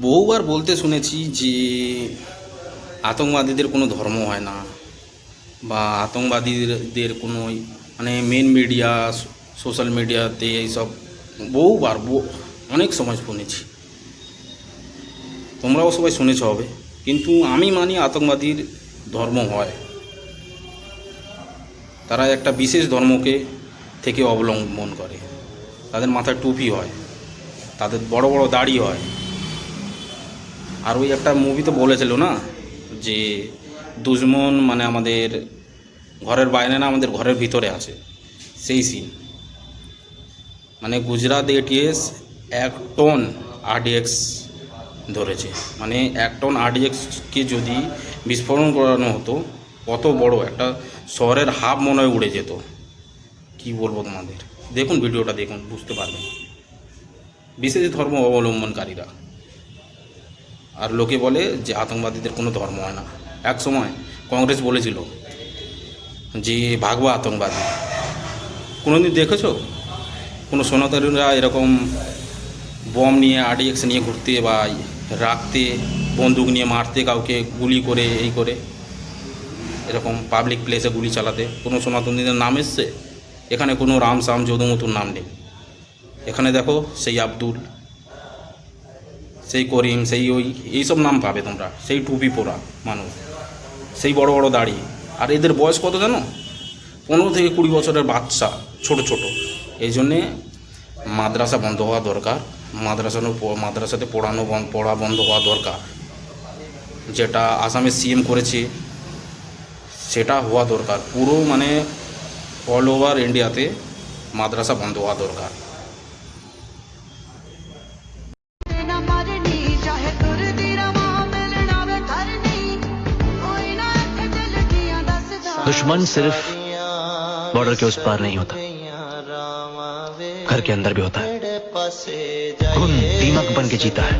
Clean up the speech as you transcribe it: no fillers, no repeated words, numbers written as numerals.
বহুবার বলতে শুনেছি যে আতঙ্কবাদীদের কোনো ধর্ম হয় না, বা আতঙ্কবাদীদের কোনো মানে মেন মিডিয়া, সোশ্যাল মিডিয়াতে এইসব বহুবার অনেক সময় শুনেছি। তোমরাও সবাই শুনেছ হবে, কিন্তু আমি মানি আতঙ্কবাদীর ধর্ম হয়। তারা একটা বিশেষ ধর্মকে থেকে অবলম্বন করে। তাদের মাথায় টুপি হয়, তাদের বড় বড় দাড়ি হয়। আর ওই একটা মুভিতে বলেছিল না যে দুশমন মানে আমাদের ঘরের বাইরে না, আমাদের ঘরের ভিতরে আছে, সেই সিন। মানে গুজরাট এটিএস 1 টন আরডিএক্স ধরেছে। মানে 1 টন আরডিএক্সকে যদি বিস্ফোরণ করানো হতো, কত বড় একটা শহরের হাফ মনে হয় উড়ে যেত। কি বলবো তোমাদের, দেখুন ভিডিওটা, দেখুন বুঝতে পারবেন। বিশেষ ধর্ম অবলম্বনকারীরা। আর লোকে বলে যে আতঙ্কবাদীদের কোনো ধর্ম হয় না। এক সময় কংগ্রেস বলেছিল যে ভাগবা আতঙ্কবাদী। কোনোদিন দেখেছো কোনো সনাতনীরা এরকম বম নিয়ে, আরডিএক্স নিয়ে ঘুরতে বা রাখতে, বন্দুক নিয়ে মারতে, কাউকে গুলি করে, এই করে এরকম পাবলিক প্লেসে গুলি চালাতে? কোনো সনাতনীদের নাম এসছে? এখানে কোনো রাম শাম যদুমতুর নাম নেই। এখানে দেখো সেই আব্দুল, সেই করিম, সেই এইসব নাম পাবে তোমরা। সেই টুপি পরা মানুষ, সেই বড় বড় দাড়ি। আর এদের বয়স কত জানো? 15 থেকে 20 বছরের বাচ্চা, ছোট ছোট। এই জন্যে মাদ্রাসা বন্ধ হওয়া দরকার। মাদ্রাসাতে পড়া বন্ধ হওয়া দরকার। যেটা আসামের সিএম করেছে সেটা হওয়া দরকার। পুরো মানে অল ওভার ইন্ডিয়াতে মাদ্রাসা বন্ধ হওয়া দরকার। दुश्मन सिर्फ बॉर्डर के उस पार नहीं होता, घर के अंदर भी होता है। खून दीमक बन के जीता है।